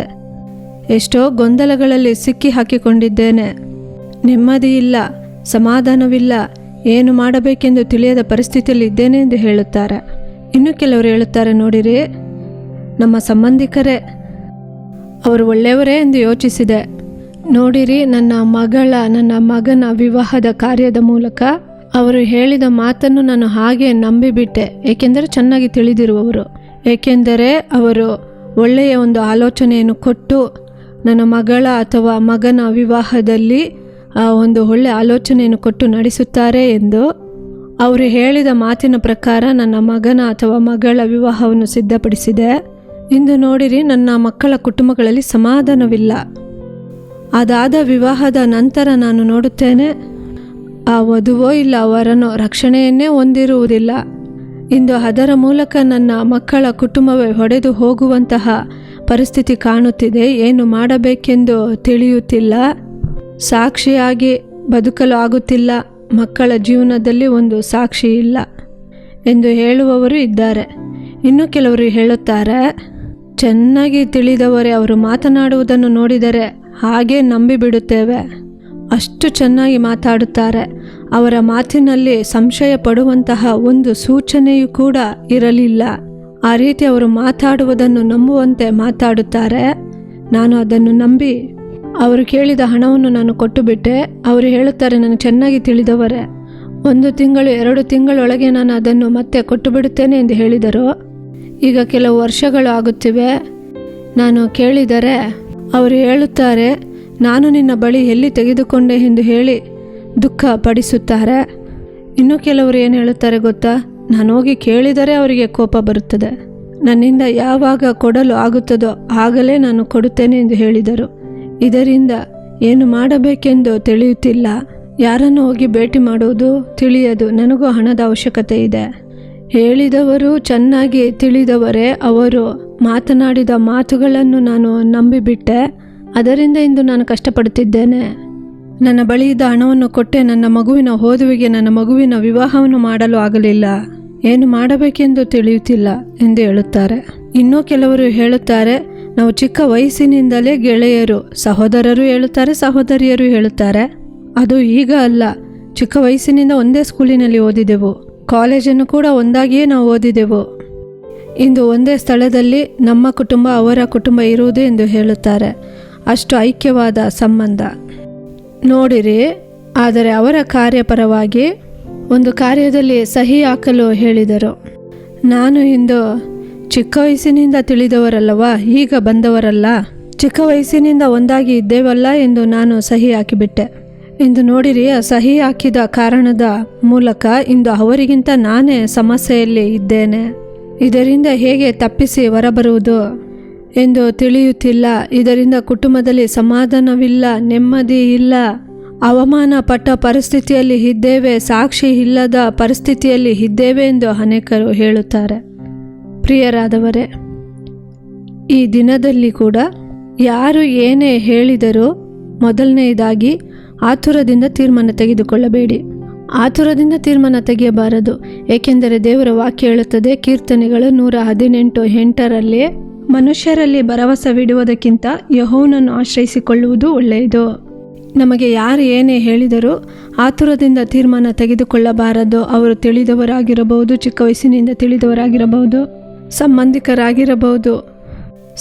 C: ಎಷ್ಟೋ ಗೊಂದಲಗಳಲ್ಲಿ ಸಿಕ್ಕಿ ಹಾಕಿಕೊಂಡಿದ್ದೇನೆ. ನೆಮ್ಮದಿ ಇಲ್ಲ, ಸಮಾಧಾನವಿಲ್ಲ, ಏನು ಮಾಡಬೇಕೆಂದು ತಿಳಿಯದ ಪರಿಸ್ಥಿತಿಯಲ್ಲಿ ಇದ್ದೇನೆ ಎಂದು ಹೇಳುತ್ತಾರೆ. ಇನ್ನು ಕೆಲವರು ಹೇಳುತ್ತಾರೆ, ನೋಡಿರಿ, ನಮ್ಮ ಸಂಬಂಧಿಕರೇ, ಅವರು ಒಳ್ಳೆಯವರೇ ಎಂದು ಯೋಚಿಸಿದೆ. ನೋಡಿರಿ, ನನ್ನ ಮಗನ ವಿವಾಹದ ಕಾರ್ಯದ ಮೂಲಕ ಅವರು ಹೇಳಿದ ಮಾತನ್ನು ನಾನು ಹಾಗೆ ನಂಬಿಬಿಟ್ಟೆ. ಏಕೆಂದರೆ ಚೆನ್ನಾಗಿ ತಿಳಿದಿರುವವರು, ಏಕೆಂದರೆ ಅವರು ಒಳ್ಳೆಯ ಒಂದು ಆಲೋಚನೆಯನ್ನು ಕೊಟ್ಟು ನನ್ನ ಮಗಳ ಅಥವಾ ಮಗನ ವಿವಾಹದಲ್ಲಿ ಒಂದು ಒಳ್ಳೆಯ ಆಲೋಚನೆಯನ್ನು ಕೊಟ್ಟು ನಡೆಸುತ್ತಾರೆ ಎಂದು ಅವರು ಹೇಳಿದ ಮಾತಿನ ಪ್ರಕಾರ ನನ್ನ ಮಗನ ಅಥವಾ ಮಗಳ ವಿವಾಹವನ್ನು ಸಿದ್ಧಪಡಿಸಿದೆ. ಇಂದು ನೋಡಿರಿ, ನನ್ನ ಮಕ್ಕಳ ಕುಟುಂಬಗಳಲ್ಲಿ ಸಮಾಧಾನವಿಲ್ಲ. ಅದಾದ ವಿವಾಹದ ನಂತರ ನಾನು ನೋಡುತ್ತೇನೆ, ಆ ವಧುವೋ ಇಲ್ಲ ವರನೋ ರಕ್ಷಣೆಯನ್ನೇ ಹೊಂದಿರುವುದಿಲ್ಲ. ಇಂದು ಅದರ ಮೂಲಕ ನನ್ನ ಮಕ್ಕಳ ಕುಟುಂಬವೇ ಹೊಡೆದು ಹೋಗುವಂತಹ ಪರಿಸ್ಥಿತಿ ಕಾಣುತ್ತಿದೆ. ಏನು ಮಾಡಬೇಕೆಂದು ತಿಳಿಯುತ್ತಿಲ್ಲ, ಸಾಕ್ಷಿಯಾಗಿ ಬದುಕಲು ಆಗುತ್ತಿಲ್ಲ, ಮಕ್ಕಳ ಜೀವನದಲ್ಲಿ ಒಂದು ಸಾಕ್ಷಿ ಇಲ್ಲ ಎಂದು ಹೇಳುವವರು ಇದ್ದಾರೆ. ಇನ್ನು ಕೆಲವರು ಹೇಳುತ್ತಾರೆ, ಚೆನ್ನಾಗಿ ತಿಳಿದವರೇ, ಅವರು ಮಾತನಾಡುವುದನ್ನು ನೋಡಿದರೆ ಹಾಗೆ ನಂಬಿಬಿಡುತ್ತೇವೆ, ಅಷ್ಟು ಚೆನ್ನಾಗಿ ಮಾತಾಡುತ್ತಾರೆ. ಅವರ ಮಾತಿನಲ್ಲಿ ಸಂಶಯ ಪಡುವಂತಹ ಒಂದು ಸೂಚನೆಯೂ ಕೂಡ ಇರಲಿಲ್ಲ. ಆ ರೀತಿ ಅವರು ಮಾತಾಡುವುದನ್ನು ನಂಬುವಂತೆ ಮಾತಾಡುತ್ತಾರೆ. ನಾನು ಅದನ್ನು ನಂಬಿ ಅವರು ಕೇಳಿದ ಹಣವನ್ನು ನಾನು ಕೊಟ್ಟುಬಿಟ್ಟೆ. ಅವರು ಹೇಳುತ್ತಾರೆ, ನನಗೆ ಚೆನ್ನಾಗಿ ತಿಳಿದವರೇ, 1 ತಿಂಗಳು 2 ತಿಂಗಳೊಳಗೆ ನಾನು ಅದನ್ನು ಮತ್ತೆ ಕೊಟ್ಟು ಬಿಡುತ್ತೇನೆ ಎಂದು ಹೇಳಿದರು. ಈಗ ಕೆಲವು ವರ್ಷಗಳು ಆಗುತ್ತಿವೆ. ನಾನು ಕೇಳಿದರೆ ಅವರು ಹೇಳುತ್ತಾರೆ, ನಾನು ನಿನ್ನ ಬಳಿ ಎಲ್ಲಿ ತೆಗೆದುಕೊಂಡೆ ಎಂದು ಹೇಳಿ ದುಃಖ ಪಡಿಸುತ್ತಾರೆ. ಇನ್ನು ಕೆಲವರು ಏನು ಹೇಳುತ್ತಾರೆ ಗೊತ್ತಾ, ನಾನು ಹೋಗಿ ಕೇಳಿದರೆ ಅವರಿಗೆ ಕೋಪ ಬರುತ್ತದೆ, ನನ್ನಿಂದ ಯಾವಾಗ ಕೊಡಲು ಆಗುತ್ತದೋ ಆಗಲೇ ನಾನು ಕೊಡುತ್ತೇನೆ ಎಂದು ಹೇಳಿದರು. ಇದರಿಂದ ಏನು ಮಾಡಬೇಕೆಂದು ತಿಳಿಯುತ್ತಿಲ್ಲ. ಯಾರನ್ನು ಹೋಗಿ ಭೇಟಿ ಮಾಡುವುದು ತಿಳಿಯದು. ನನಗೂ ಹಣದ ಅವಶ್ಯಕತೆ ಇದೆ. ಹೇಳಿದವರು ಚೆನ್ನಾಗಿ ತಿಳಿದವರೇ. ಅವರು ಮಾತನಾಡಿದ ಮಾತುಗಳನ್ನು ನಾನು ನಂಬಿಬಿಟ್ಟೆ. ಅದರಿಂದ ಇಂದು ನಾನು ಕಷ್ಟಪಡುತ್ತಿದ್ದೇನೆ. ನನ್ನ ಬಳಿ ಇದ್ದ ಹಣವನ್ನು ಕೊಟ್ಟೆ ನನ್ನ ಮಗುವಿನ ಓದುವಿಗೆ, ನನ್ನ ಮಗುವಿನ ವಿವಾಹವನ್ನು ಮಾಡಲು ಆಗಲಿಲ್ಲ. ಏನು ಮಾಡಬೇಕೆಂದು ತಿಳಿಯುತ್ತಿಲ್ಲ ಎಂದು ಹೇಳುತ್ತಾರೆ. ಇನ್ನೂ ಕೆಲವರು ಹೇಳುತ್ತಾರೆ, ನಾವು ಚಿಕ್ಕ ವಯಸ್ಸಿನಿಂದಲೇ ಗೆಳೆಯರು. ಸಹೋದರರು ಹೇಳುತ್ತಾರೆ, ಸಹೋದರಿಯರು ಹೇಳುತ್ತಾರೆ. ಅದು ಈಗ ಅಲ್ಲ, ಚಿಕ್ಕ ವಯಸ್ಸಿನಿಂದ ಒಂದೇ ಸ್ಕೂಲಿನಲ್ಲಿ ಓದಿದೆವು, ಕಾಲೇಜನ್ನು ಕೂಡ ಒಂದಾಗಿಯೇ ನಾವು ಓದಿದೆವು. ಇಂದು ಒಂದೇ ಸ್ಥಳದಲ್ಲಿ ನಮ್ಮ ಕುಟುಂಬ ಅವರ ಕುಟುಂಬ ಇರುವುದು ಎಂದು ಹೇಳುತ್ತಾರೆ. ಅಷ್ಟು ಐಕ್ಯವಾದ ಸಂಬಂಧ ನೋಡಿರಿ. ಆದರೆ ಅವರ ಕಾರ್ಯಪರವಾಗಿ ಒಂದು ಕಾರ್ಯದಲ್ಲಿ ಸಹಿ ಹಾಕಲು ಹೇಳಿದರು. ನಾನು ಇಂದು ಚಿಕ್ಕ ವಯಸ್ಸಿನಿಂದ ತಿಳಿದವರಲ್ಲವಾ, ಈಗ ಬಂದವರಲ್ಲ, ಚಿಕ್ಕ ವಯಸ್ಸಿನಿಂದ ಒಂದಾಗಿ ಇದ್ದೇವಲ್ಲ ಎಂದು ನಾನು ಸಹಿ ಹಾಕಿಬಿಟ್ಟೆ. ಇಂದು ನೋಡಿರಿ, ಆ ಸಹಿ ಹಾಕಿದ ಕಾರಣದ ಮೂಲಕ ಇಂದು ಅವರಿಗಿಂತ ನಾನೇ ಸಮಸ್ಯೆಯಲ್ಲಿ ಇದ್ದೇನೆ. ಇದರಿಂದ ಹೇಗೆ ತಪ್ಪಿಸಿ ಹೊರಬರುವುದು ಎಂದು ತಿಳಿಯುತ್ತಿಲ್ಲ. ಇದರಿಂದ ಕುಟುಂಬದಲ್ಲಿ ಸಮಾಧಾನವಿಲ್ಲ, ನೆಮ್ಮದಿ ಇಲ್ಲ, ಅವಮಾನ ಪಟ್ಟ ಪರಿಸ್ಥಿತಿಯಲ್ಲಿ ಇದ್ದೇವೆ, ಸಾಕ್ಷಿ ಇಲ್ಲದ ಪರಿಸ್ಥಿತಿಯಲ್ಲಿ ಇದ್ದೇವೆ ಎಂದು ಅನೇಕರು ಹೇಳುತ್ತಾರೆ. ಪ್ರಿಯರಾದವರೇ, ಈ ದಿನದಲ್ಲಿ ಕೂಡ ಯಾರು ಏನೇ ಹೇಳಿದರೂ ಮೊದಲನೆಯದಾಗಿ ಆತುರದಿಂದ ತೀರ್ಮಾನ ತೆಗೆದುಕೊಳ್ಳಬೇಡಿ. ಆತುರದಿಂದ ತೀರ್ಮಾನ ತೆಗೆಯಬಾರದು. ಏಕೆಂದರೆ ದೇವರ ವಾಕ್ಯ ಹೇಳುತ್ತದೆ, ಕೀರ್ತನೆಗಳು 118:8 ಮನುಷ್ಯರಲ್ಲಿ ಭರವಸವಿಡುವುದಕ್ಕಿಂತ ಯೆಹೋವನನ್ನು ಆಶ್ರಯಿಸಿಕೊಳ್ಳುವುದು ಒಳ್ಳೆಯದು. ನಮಗೆ ಯಾರು ಏನೇ ಹೇಳಿದರೂ ಆತುರದಿಂದ ತೀರ್ಮಾನ ತೆಗೆದುಕೊಳ್ಳಬಾರದು. ಅವರು ತಿಳಿದವರಾಗಿರಬಹುದು, ಚಿಕ್ಕ ವಯಸ್ಸಿನಿಂದ ತಿಳಿದವರಾಗಿರಬಹುದು, ಸಂಬಂಧಿಕರಾಗಿರಬಹುದು,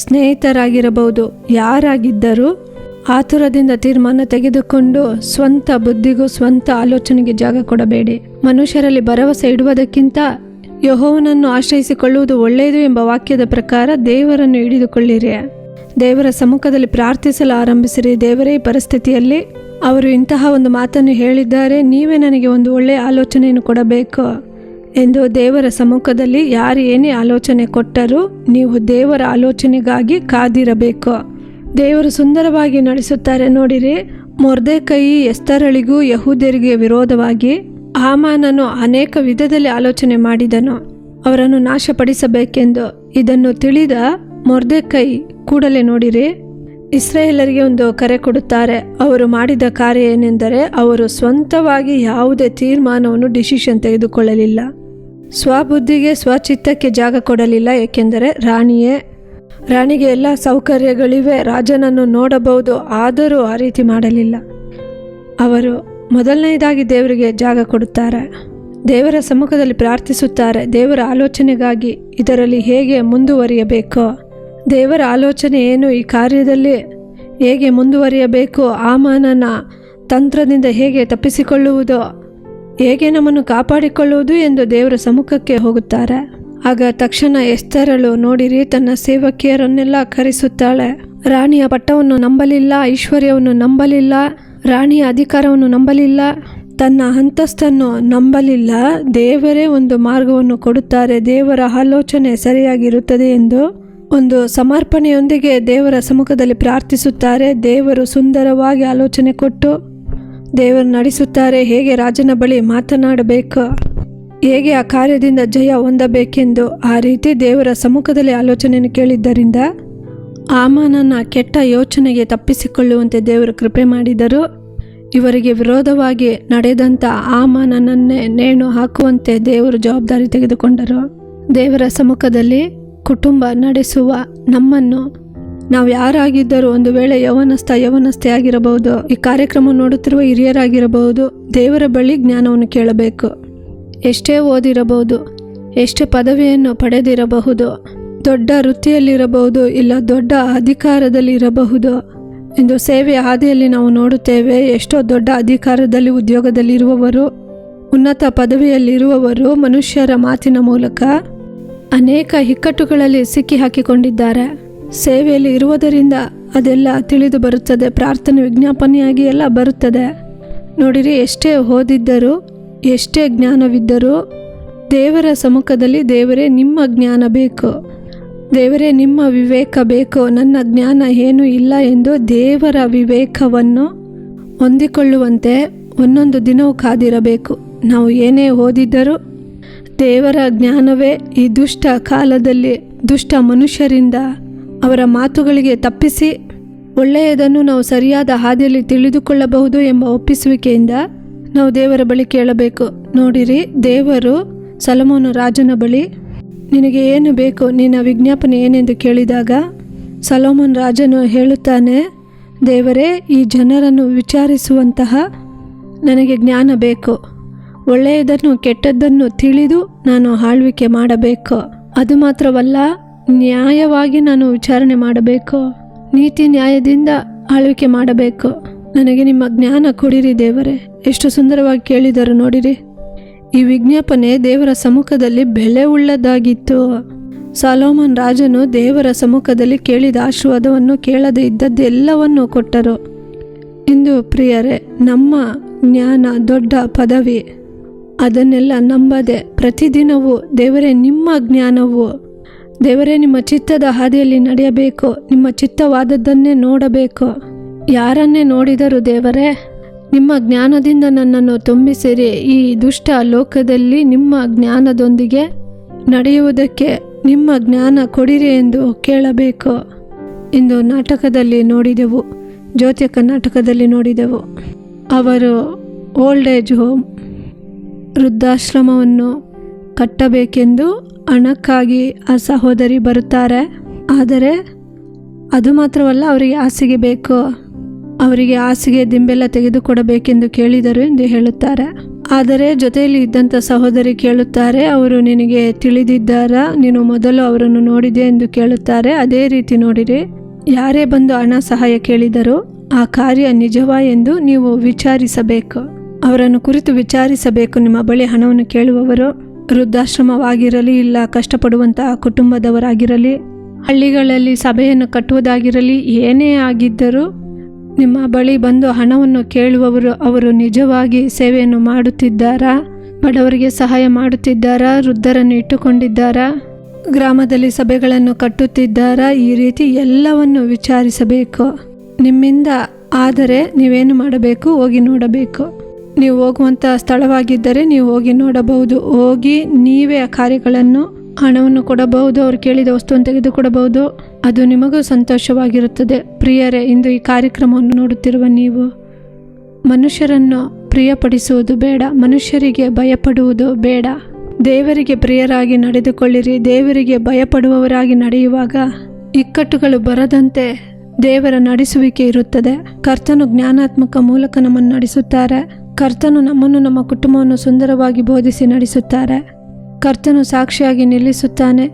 C: ಸ್ನೇಹಿತರಾಗಿರಬಹುದು. ಯಾರಾಗಿದ್ದರೂ ಆತುರದಿಂದ ತೀರ್ಮಾನ ತೆಗೆದುಕೊಂಡು ಸ್ವಂತ ಬುದ್ಧಿಗೂ ಸ್ವಂತ ಆಲೋಚನೆಗೆ ಜಾಗ ಕೊಡಬೇಡಿ. ಮನುಷ್ಯರಲ್ಲಿ ಭರವಸೆ ಇಡುವುದಕ್ಕಿಂತ ಯೆಹೋವನನ್ನು ಆಶ್ರಯಿಸಿಕೊಳ್ಳುವುದು ಒಳ್ಳೆಯದು ಎಂಬ ವಾಕ್ಯದ ಪ್ರಕಾರ ದೇವರನ್ನು ಹಿಡಿದುಕೊಳ್ಳಿರಿ. ದೇವರ ಸಮ್ಮುಖದಲ್ಲಿ ಪ್ರಾರ್ಥಿಸಲು ಆರಂಭಿಸಿರಿ. ದೇವರೇ, ಈ ಪರಿಸ್ಥಿತಿಯಲ್ಲಿ ಅವರು ಇಂತಹ ಒಂದು ಮಾತನ್ನು ಹೇಳಿದ್ದಾರೆ, ನೀವೇ ನನಗೆ ಒಂದು ಒಳ್ಳೆಯ ಆಲೋಚನೆಯನ್ನು ಕೊಡಬೇಕು ಎಂದು ದೇವರ ಸಮ್ಮುಖದಲ್ಲಿ ಯಾರು ಏನೇ ಆಲೋಚನೆ ಕೊಟ್ಟರೂ ನೀವು ದೇವರ ಆಲೋಚನೆಗಾಗಿ ಕಾದಿರಬೇಕು. ದೇವರು ಸುಂದರವಾಗಿ ನಡೆಸುತ್ತಾರೆ. ನೋಡಿರಿ, ಮೊರ್ದೆಕೈ ಎಸ್ತರಳಿಗೂ ಯಹೂದ್ಯರಿಗೆ ವಿರೋಧವಾಗಿ ಹಾಮಾನನು ಅನೇಕ ವಿಧದಲ್ಲಿ ಆಲೋಚನೆ ಮಾಡಿದನು, ಅವರನ್ನು ನಾಶಪಡಿಸಬೇಕೆಂದು. ಇದನ್ನು ತಿಳಿದ ಮೊರ್ದೆಕೈ ಕೂಡಲೇ ನೋಡಿರಿ ಇಸ್ರಾಯೇಲರಿಗೆ ಒಂದು ಕರೆ ಕೊಡುತ್ತಾರೆ. ಅವರು ಮಾಡಿದ ಕಾರ್ಯ ಏನೆಂದರೆ, ಅವರು ಸ್ವಂತವಾಗಿ ಯಾವುದೇ ತೀರ್ಮಾನವನ್ನು ಡಿಸಿಷನ್ ತೆಗೆದುಕೊಳ್ಳಲಿಲ್ಲ. ಸ್ವಬುದ್ಧಿಗೆ ಸ್ವಚಿತ್ತಕ್ಕೆ ಜಾಗ ಕೊಡಲಿಲ್ಲ. ಏಕೆಂದರೆ ರಾಣಿಗೆ ಎಲ್ಲ ಸೌಕರ್ಯಗಳಿವೆ, ರಾಜನನ್ನು ನೋಡಬಹುದು, ಆದರೂ ಆ ರೀತಿ ಮಾಡಲಿಲ್ಲ. ಅವರು ಮೊದಲನೇದಾಗಿ ದೇವರಿಗೆ ಜಾಗ ಕೊಡುತ್ತಾರೆ, ದೇವರ ಸಮ್ಮುಖದಲ್ಲಿ ಪ್ರಾರ್ಥಿಸುತ್ತಾರೆ, ದೇವರ ಆಲೋಚನೆಗಾಗಿ ಇದರಲ್ಲಿ ಹೇಗೆ ಮುಂದುವರಿಯಬೇಕು, ದೇವರ ಆಲೋಚನೆ ಏನು, ಈ ಕಾರ್ಯದಲ್ಲಿ ಹೇಗೆ ಮುಂದುವರಿಯಬೇಕು, ಹಾಮಾನನ ತಂತ್ರದಿಂದ ಹೇಗೆ ತಪ್ಪಿಸಿಕೊಳ್ಳುವುದು, ಹೇಗೆ ನಮ್ಮನ್ನು ಕಾಪಾಡಿಕೊಳ್ಳುವುದು ಎಂದು ದೇವರ ಸಮ್ಮುಖಕ್ಕೆ ಹೋಗುತ್ತಾರೆ. ಆಗ ತಕ್ಷಣ ಎಸ್ತರಳು ನೋಡಿರಿ ತನ್ನ ಸೇವಕಿಯರನ್ನೆಲ್ಲ ಕರೆಸುತ್ತಾಳೆ. ರಾಣಿಯ ಪಟ್ಟವನ್ನು ನಂಬಲಿಲ್ಲ, ಐಶ್ವರ್ಯವನ್ನು ನಂಬಲಿಲ್ಲ, ರಾಣಿಯ ಅಧಿಕಾರವನ್ನು ನಂಬಲಿಲ್ಲ, ತನ್ನ ಅಂತಸ್ತನ್ನು ನಂಬಲಿಲ್ಲ. ದೇವರೇ ಒಂದು ಮಾರ್ಗವನ್ನು ಕೊಡುತ್ತಾರೆ, ದೇವರ ಆಲೋಚನೆ ಸರಿಯಾಗಿರುತ್ತದೆ ಎಂದು ಒಂದು ಸಮರ್ಪಣೆಯೊಂದಿಗೆ ದೇವರ ಸಮ್ಮುಖದಲ್ಲಿ ಪ್ರಾರ್ಥಿಸುತ್ತಾರೆ. ದೇವರು ಸುಂದರವಾಗಿ ಆಲೋಚನೆ ಕೊಟ್ಟು ದೇವರು ನಡೆಸುತ್ತಾರೆ. ಹೇಗೆ ರಾಜನ ಬಳಿ ಮಾತನಾಡಬೇಕು, ಹೇಗೆ ಆ ಕಾರ್ಯದಿಂದ ಜಯ ಹೊಂದಬೇಕೆಂದು ಆ ರೀತಿ ದೇವರ ಸಮ್ಮುಖದಲ್ಲಿ ಆಲೋಚನೆಯನ್ನು ಕೇಳಿದ್ದರಿಂದ ಹಾಮಾನನ ಕೆಟ್ಟ ಯೋಚನೆಗೆ ತಪ್ಪಿಸಿಕೊಳ್ಳುವಂತೆ ದೇವರು ಕೃಪೆ ಮಾಡಿದರು. ಇವರಿಗೆ ವಿರೋಧವಾಗಿ ನಡೆದಂಥ ಹಾಮಾನನನ್ನೇ ನೇಣು ಹಾಕುವಂತೆ ದೇವರು ಜವಾಬ್ದಾರಿ ತೆಗೆದುಕೊಂಡರು. ದೇವರ ಸಮ್ಮುಖದಲ್ಲಿ ಕುಟುಂಬ ನಡೆಸುವ ನಮ್ಮನ್ನು ನಾವು ಯಾರಾಗಿದ್ದರೂ, ಒಂದು ವೇಳೆ ಯವನಸ್ಥೆ ಆಗಿರಬಹುದು, ಈ ಕಾರ್ಯಕ್ರಮ ನೋಡುತ್ತಿರುವ ಹಿರಿಯರಾಗಿರಬಹುದು, ದೇವರ ಬಳಿ ಜ್ಞಾನವನ್ನು ಕೇಳಬೇಕು. ಎಷ್ಟೇ ಓದಿರಬಹುದು, ಎಷ್ಟೇ ಪದವಿಯನ್ನು ಪಡೆದಿರಬಹುದು, ದೊಡ್ಡ ವೃತ್ತಿಯಲ್ಲಿರಬಹುದು, ಇಲ್ಲ ದೊಡ್ಡ ಅಧಿಕಾರದಲ್ಲಿರಬಹುದು. ಇಂದು ಸೇವೆಯ ಹಾದಿಯಲ್ಲಿ ನಾವು ನೋಡುತ್ತೇವೆ, ಎಷ್ಟೋ ದೊಡ್ಡ ಅಧಿಕಾರದಲ್ಲಿ ಉದ್ಯೋಗದಲ್ಲಿರುವವರು, ಉನ್ನತ ಪದವಿಯಲ್ಲಿರುವವರು ಮನುಷ್ಯರ ಮಾತಿನ ಮೂಲಕ ಅನೇಕ ಇಕ್ಕಟ್ಟುಗಳಲ್ಲಿ ಸಿಕ್ಕಿ ಹಾಕಿಕೊಂಡಿದ್ದಾರೆ. ಸೇವೆಯಲ್ಲಿ ಇರುವುದರಿಂದ ಅದೆಲ್ಲ ತಿಳಿದು ಬರುತ್ತದೆ, ಪ್ರಾರ್ಥನೆ ವಿಜ್ಞಾಪನೆಯಾಗಿ ಎಲ್ಲ ಬರುತ್ತದೆ. ನೋಡಿರಿ, ಎಷ್ಟೇ ಓದಿದ್ದರೂ ಎಷ್ಟೇ ಜ್ಞಾನವಿದ್ದರೂ ದೇವರ ಸಮ್ಮುಖದಲ್ಲಿ ದೇವರೇ ನಿಮ್ಮ ಜ್ಞಾನ ಬೇಕು, ದೇವರೇ, ನಿಮ್ಮ ವಿವೇಕ ಬೇಕು, ನನ್ನ ಜ್ಞಾನ ಏನೂ ಇಲ್ಲ ಎಂದು ದೇವರ ವಿವೇಕವನ್ನು ಹೊಂದಿಕೊಳ್ಳುವಂತೆ ಒಂದೊಂದು ದಿನವೂ ಕಾದಿರಬೇಕು. ನಾವು ಏನೇ ಓದಿದ್ದರೂ ದೇವರ ಜ್ಞಾನವೇ ಈ ದುಷ್ಟ ಕಾಲದಲ್ಲಿ ದುಷ್ಟ ಮನುಷ್ಯರಿಂದ ಅವರ ಮಾತುಗಳಿಗೆ ತಪ್ಪಿಸಿ ಒಳ್ಳೆಯದನ್ನು ನಾವು ಸರಿಯಾದ ಹಾದಿಯಲ್ಲಿ ತಿಳಿದುಕೊಳ್ಳಬಹುದು ಎಂಬ ಒಪ್ಪಿಸುವಿಕೆಯಿಂದ ನಾವು ದೇವರ ಬಳಿ ಕೇಳಬೇಕು. ನೋಡಿರಿ, ದೇವರು ಸೊಲೊಮೋನ ರಾಜನ ಬಳಿ ನಿನಗೆ ಏನು ಬೇಕು, ನಿನ್ನ ವಿಜ್ಞಾಪನೆ ಏನೆಂದು ಕೇಳಿದಾಗ ಸೊಲೊಮೋನ ರಾಜನು ಹೇಳುತ್ತಾನೆ, ದೇವರೇ, ಈ ಜನರನ್ನು ವಿಚಾರಿಸುವಂತಹ ನನಗೆ ಜ್ಞಾನ ಬೇಕು. ಒಳ್ಳೆಯದನ್ನು ಕೆಟ್ಟದ್ದನ್ನು ತಿಳಿದು ನಾನು ಆಳ್ವಿಕೆ ಮಾಡಬೇಕು. ಅದು ಮಾತ್ರವಲ್ಲ, ನ್ಯಾಯವಾಗಿ ನಾನು ವಿಚಾರಣೆ ಮಾಡಬೇಕು, ನೀತಿ ನ್ಯಾಯದಿಂದ ಆಳ್ವಿಕೆ ಮಾಡಬೇಕು. ನನಗೆ ನಿಮ್ಮ ಜ್ಞಾನ ಕೊಡಿರಿ ದೇವರೇ. ಎಷ್ಟು ಸುಂದರವಾಗಿ ಕೇಳಿದರು ನೋಡಿರಿ. ಈ ವಿಜ್ಞಾಪನೆ ದೇವರ ಸಮ್ಮುಖದಲ್ಲಿ ಬೆಲೆ ಉಳ್ಳದಾಗಿತ್ತು. ಸೊಲೊಮೋನ ರಾಜನು ದೇವರ ಸಮ್ಮುಖದಲ್ಲಿ ಕೇಳಿದ ಆಶೀರ್ವಾದವನ್ನು ಕೇಳದೆ ಇದ್ದದ್ದೆಲ್ಲವನ್ನು ಕೊಟ್ಟರು. ಇಂದು ಪ್ರಿಯರೇ, ನಮ್ಮ ಜ್ಞಾನ ದೊಡ್ಡ ಪದವಿ, ಅದನ್ನೆಲ್ಲ ನಂಬದೆ ಪ್ರತಿದಿನವೂ ದೇವರೇ ನಿಮ್ಮ ಜ್ಞಾನವು, ದೇವರೇ ನಿಮ್ಮ ಚಿತ್ತದ ಹಾದಿಯಲ್ಲಿ ನಡೆಯಬೇಕು, ನಿಮ್ಮ ಚಿತ್ತವಾದದ್ದನ್ನೇ ನೋಡಬೇಕು. ಯಾರನ್ನೇ ನೋಡಿದರೂ ದೇವರೇ, ನಿಮ್ಮ ಜ್ಞಾನದಿಂದ ನನ್ನನ್ನು ತುಂಬಿಸಿರಿ. ಈ ದುಷ್ಟ ಲೋಕದಲ್ಲಿ ನಿಮ್ಮ ಜ್ಞಾನದೊಂದಿಗೆ ನಡೆಯುವುದಕ್ಕೆ ನಿಮ್ಮ ಜ್ಞಾನ ಕೊಡಿರಿ ಎಂದು ಕೇಳಬೇಕು. ಇಂದು ನಾಟಕದಲ್ಲಿ ನೋಡಿದೆವು, ಜ್ಯೋತಿಯ ಕರ್ನಾಟಕದಲ್ಲಿ ನೋಡಿದೆವು. ಅವರು ಓಲ್ಡ್ ಏಜ್ ಹೋಮ್, ವೃದ್ಧಾಶ್ರಮವನ್ನು ಕಟ್ಟಬೇಕೆಂದು ಹಣಕ್ಕಾಗಿ ಆ ಸಹೋದರಿ ಬರುತ್ತಾರೆ. ಆದರೆ ಅದು ಮಾತ್ರವಲ್ಲ, ಅವರಿಗೆ ಹಾಸಿಗೆ ಬೇಕು, ಅವರಿಗೆ ಹಾಸಿಗೆ ದಿಂಬೆಲ್ಲ ತೆಗೆದುಕೊಡಬೇಕೆಂದು ಕೇಳಿದರು ಎಂದು ಹೇಳುತ್ತಾರೆ. ಆದರೆ ಜೊತೆಯಲ್ಲಿ ಇದ್ದಂಥ ಸಹೋದರಿ ಕೇಳುತ್ತಾರೆ, ಅವರು ನಿನಗೆ ತಿಳಿದಿದ್ದಾರಾ, ನೀನು ಮೊದಲು ಅವರನ್ನು ನೋಡಿದೆ ಎಂದು ಕೇಳುತ್ತಾರೆ. ಅದೇ ರೀತಿ ನೋಡಿರಿ, ಯಾರೇ ಬಂದು ಹಣ ಸಹಾಯ ಕೇಳಿದರೂ ಆ ಕಾರ್ಯ ನಿಜವಾ ಎಂದು ನೀವು ವಿಚಾರಿಸಬೇಕು. ಅವರನ್ನು ಕುರಿತು ವಿಚಾರಿಸಬೇಕು. ನಿಮ್ಮ ಬಳಿ ಹಣವನ್ನು ಕೇಳುವವರು ವೃದ್ಧಾಶ್ರಮವಾಗಿರಲಿ, ಇಲ್ಲ ಕಷ್ಟಪಡುವಂತಹ ಕುಟುಂಬದವರಾಗಿರಲಿ, ಹಳ್ಳಿಗಳಲ್ಲಿ ಸಭೆಯನ್ನು ಕಟ್ಟುವುದಾಗಿರಲಿ, ಏನೇ ಆಗಿದ್ದರೂ ನಿಮ್ಮ ಬಳಿ ಬಂದು ಹಣವನ್ನು ಕೇಳುವವರು ಅವರು ನಿಜವಾಗಿ ಸೇವೆಯನ್ನು ಮಾಡುತ್ತಿದ್ದಾರಾ, ಬಡವರಿಗೆ ಸಹಾಯ ಮಾಡುತ್ತಿದ್ದಾರಾ, ವೃದ್ಧರನ್ನು ಇಟ್ಟುಕೊಂಡಿದ್ದಾರಾ, ಗ್ರಾಮದಲ್ಲಿ ಸಭೆಗಳನ್ನು ಕಟ್ಟುತ್ತಿದ್ದಾರಾ, ಈ ರೀತಿ ಎಲ್ಲವನ್ನು ವಿಚಾರಿಸಬೇಕು. ನಿಮ್ಮಿಂದ ಆದರೆ ನೀವೇನು ಮಾಡಬೇಕು, ಹೋಗಿ ನೋಡಬೇಕು. ನೀವು ಹೋಗುವಂಥ ಸ್ಥಳವಾಗಿದ್ದರೆ ನೀವು ಹೋಗಿ ನೋಡಬಹುದು. ಹೋಗಿ ನೀವೇ ಆ ಕಾರ್ಯಗಳನ್ನು, ಹಣವನ್ನು ಕೊಡಬಹುದು, ಅವರು ಕೇಳಿದ ವಸ್ತುವನ್ನು ತೆಗೆದುಕೊಡಬಹುದು. ಅದು ನಿಮಗೂ ಸಂತೋಷವಾಗಿರುತ್ತದೆ. ಪ್ರಿಯರೇ, ಇಂದು ಈ ಕಾರ್ಯಕ್ರಮವನ್ನು ನೋಡುತ್ತಿರುವ ನೀವು ಮನುಷ್ಯರನ್ನು ಪ್ರಿಯಪಡಿಸುವುದು ಬೇಡ, ಮನುಷ್ಯರಿಗೆ ಭಯಪಡುವುದು ಬೇಡ. ದೇವರಿಗೆ ಪ್ರಿಯರಾಗಿ ನಡೆದುಕೊಳ್ಳಿರಿ. ದೇವರಿಗೆ ಭಯಪಡುವವರಾಗಿ ನಡೆಯುವಾಗ ಇಕ್ಕಟ್ಟುಗಳು ಬರದಂತೆ ದೇವರ ನಡೆಸುವಿಕೆ ಇರುತ್ತದೆ. ಕರ್ತನು ಜ್ಞಾನಾತ್ಮಕ ಮೂಲಕ ನಮ್ಮನ್ನು ನಡೆಸುತ್ತಾರೆ. ಕರ್ತನು ನಮ್ಮನ್ನು, ನಮ್ಮ ಕುಟುಂಬವನ್ನು ಸುಂದರವಾಗಿ ಬೋಧಿಸಿ ನಡೆಸುತ್ತಾರೆ. ಕರ್ತನು ಸಾಕ್ಷಿಯಾಗಿ ನಿಲ್ಲಿಸುತ್ತಾನೆ.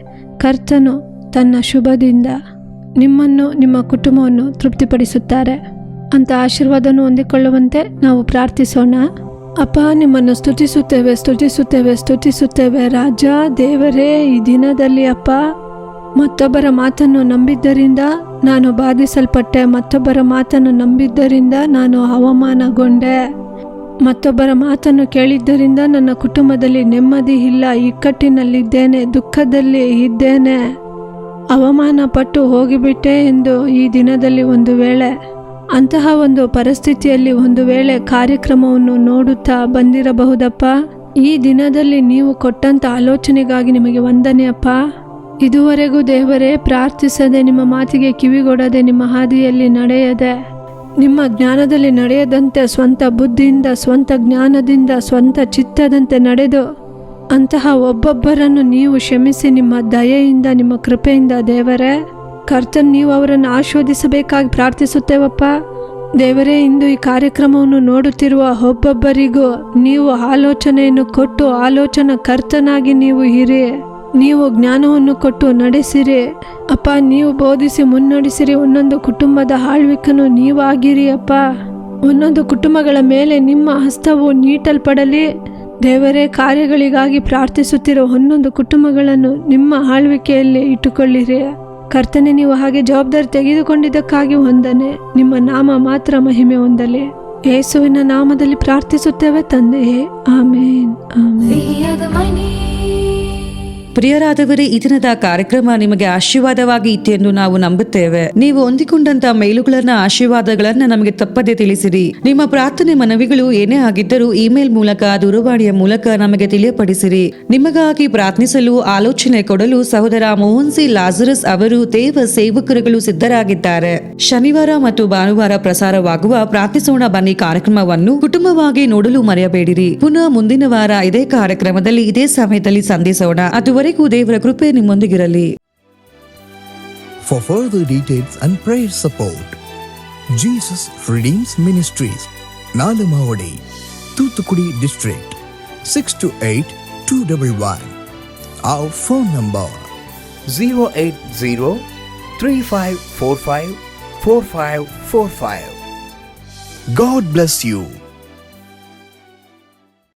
C: ಕರ್ತನು ತನ್ನ ಶುಭದಿಂದ ನಿಮ್ಮನ್ನು, ನಿಮ್ಮ ಕುಟುಂಬವನ್ನು ತೃಪ್ತಿಪಡಿಸುತ್ತಾರೆ. ಅಂತ ಆಶೀರ್ವಾದವನ್ನು ಹೊಂದಿಕೊಳ್ಳುವಂತೆ ನಾವು ಪ್ರಾರ್ಥಿಸೋಣ. ಅಪ್ಪ, ನಿಮ್ಮನ್ನು ಸ್ತುತಿಸುತ್ತೇವೆ, ಸ್ತುತಿಸುತ್ತೇವೆ, ಸ್ತುತಿಸುತ್ತೇವೆ ರಾಜ ದೇವರೇ. ಈ ದಿನದಲ್ಲಿ ಅಪ್ಪ, ಮತ್ತೊಬ್ಬರ ಮಾತನ್ನು ನಂಬಿದ್ದರಿಂದ ನಾನು ಬಾಧಿಸಲ್ಪಟ್ಟೆ, ಮತ್ತೊಬ್ಬರ ಮಾತನ್ನು ನಂಬಿದ್ದರಿಂದ ನಾನು ಅವಮಾನಗೊಂಡೆ, ಮತ್ತೊಬ್ಬರ ಮಾತನ್ನು ಕೇಳಿದ್ದರಿಂದ ನನ್ನ ಕುಟುಂಬದಲ್ಲಿ ನೆಮ್ಮದಿ ಇಲ್ಲ, ಇಕ್ಕಟ್ಟಿನಲ್ಲಿದ್ದೇನೆ, ದುಃಖದಲ್ಲಿ ಇದ್ದೇನೆ, ಅವಮಾನ ಪಟ್ಟು ಹೋಗಿಬಿಟ್ಟೆ ಎಂದು ಈ ದಿನದಲ್ಲಿ ಒಂದು ವೇಳೆ, ಅಂತಹ ಒಂದು ಪರಿಸ್ಥಿತಿಯಲ್ಲಿ ಒಂದು ವೇಳೆ ಕಾರ್ಯಕ್ರಮವನ್ನು ನೋಡುತ್ತಾ ಬಂದಿರಬಹುದಪ್ಪ. ಈ ದಿನದಲ್ಲಿ ನೀವು ಕೊಟ್ಟಂಥ ಆಲೋಚನೆಗಾಗಿ ನಿಮಗೆ ವಂದನೆ ಅಪ್ಪ. ಇದುವರೆಗೂ ದೇವರೇ ಪ್ರಾರ್ಥಿಸದೆ, ನಿಮ್ಮ ಮಾತಿಗೆ ಕಿವಿಗೊಡದೆ, ನಿಮ್ಮ ಹಾದಿಯಲ್ಲಿ ನಡೆಯದೆ, ನಿಮ್ಮ ಜ್ಞಾನದಲ್ಲಿ ನಡೆಯದಂತೆ ಸ್ವಂತ ಬುದ್ಧಿಯಿಂದ, ಸ್ವಂತ ಜ್ಞಾನದಿಂದ, ಸ್ವಂತ ಚಿತ್ತದಂತೆ ನಡೆದು ಅಂತಹ ಒಬ್ಬೊಬ್ಬರನ್ನು ನೀವು ಕ್ಷಮಿಸಿ ನಿಮ್ಮ ದಯೆಯಿಂದ, ನಿಮ್ಮ ಕೃಪೆಯಿಂದ ದೇವರೇ ಕರ್ತನ್ ನೀವು ಅವರನ್ನು ಆಶೀರ್ವದಿಸಬೇಕಾಗಿ ಪ್ರಾರ್ಥಿಸುತ್ತೇವಪ್ಪ. ದೇವರೇ, ಇಂದು ಈ ಕಾರ್ಯಕ್ರಮವನ್ನು ನೋಡುತ್ತಿರುವ ಒಬ್ಬೊಬ್ಬರಿಗೂ ನೀವು ಆಲೋಚನೆಯನ್ನು ಕೊಟ್ಟು ಆಲೋಚನಾ ಕರ್ತನಾಗಿ ನೀವು ಇರಿ. ನೀವು ಜ್ಞಾನವನ್ನು ಕೊಟ್ಟು ನಡೆಸಿರಿ ಅಪ್ಪ. ನೀವು ಬೋಧಿಸಿ ಮುನ್ನಡೆಸಿರಿ. ಒಂದೊಂದು ಕುಟುಂಬದ ಆಳ್ವಿಕನು ನೀವಾಗಿರಿ ಅಪ್ಪ. ಒಂದೊಂದು ಕುಟುಂಬಗಳ ಮೇಲೆ ನಿಮ್ಮ ಹಸ್ತವು ನೀಟಲ್ಪಡಲಿ ದೇವರೇ. ಕಾರ್ಯಗಳಿಗಾಗಿ ಪ್ರಾರ್ಥಿಸುತ್ತಿರುವ ಒಂದೊಂದು ಕುಟುಂಬಗಳನ್ನು ನಿಮ್ಮ ಆಳ್ವಿಕೆಯಲ್ಲಿ ಇಟ್ಟುಕೊಳ್ಳಿರಿ ಕರ್ತನೆ. ನೀವು ಹಾಗೆ ಜವಾಬ್ದಾರಿ ತೆಗೆದುಕೊಂಡಿದ್ದಕ್ಕಾಗಿ ವಂದನೆ. ನಿಮ್ಮ ನಾಮ ಮಾತ್ರ ಮಹಿಮೆ ಹೊಂದಲಿ. ಯೇಸುವಿನ ನಾಮದಲ್ಲಿ ಪ್ರಾರ್ಥಿಸುತ್ತೇವೆ ತಂದೆಯೇ, ಆಮೇನ್, ಆಮೇನ್.
D: ಪ್ರಿಯರಾದವರೇ, ಈ ದಿನದ ಕಾರ್ಯಕ್ರಮ ನಿಮಗೆ ಆಶೀರ್ವಾದವಾಗಿ ಇತ್ತು ಎಂದು ನಾವು ನಂಬುತ್ತೇವೆ. ನೀವು ಹೊಂದಿಕೊಂಡಂತ ಮೇಲುಗಳನ್ನ, ಆಶೀರ್ವಾದಗಳನ್ನ ನಮಗೆ ತಪ್ಪದೆ ತಿಳಿಸಿರಿ. ನಿಮ್ಮ ಪ್ರಾರ್ಥನೆ ಮನವಿಗಳು ಏನೇ ಆಗಿದ್ದರೂ ಇಮೇಲ್ ಮೂಲಕ, ದೂರವಾಣಿಯ ಮೂಲಕ ನಮಗೆ ತಿಳಿಯಪಡಿಸಿರಿ. ನಿಮಗಾಗಿ ಪ್ರಾರ್ಥಿಸಲು, ಆಲೋಚನೆ ಕೊಡಲು ಸಹೋದರ ಮೋಹನ್ ಸಿ ಲಾಜರಸ್ ಅವರು ದೇವ ಸೇವಕರುಗಳು ಸಿದ್ಧರಾಗಿದ್ದಾರೆ. ಶನಿವಾರ ಮತ್ತು ಭಾನುವಾರ ಪ್ರಸಾರವಾಗುವ ಪ್ರಾರ್ಥಿಸೋಣ ಬನ್ನಿ ಕಾರ್ಯಕ್ರಮವನ್ನು ಕುಟುಂಬವಾಗಿ ನೋಡಲು ಮರೆಯಬೇಡಿರಿ. ಪುನಃ ಮುಂದಿನ ವಾರ ಇದೇ ಕಾರ್ಯಕ್ರಮದಲ್ಲಿ ಇದೇ ಸಮಯದಲ್ಲಿ ಸಂಧಿಸೋಣ. ಅದುವರೆಗೂ ದೇವರ ಕೃಪೆ ನಿಮ್ಮೊಂದಿಗಿರಲಿ.
I: For further details and prayer support, Jesus Redeems Ministries, Nalamavadi, Thuthukudi District, 628-211. Our phone number 080-3545-4545. God bless you.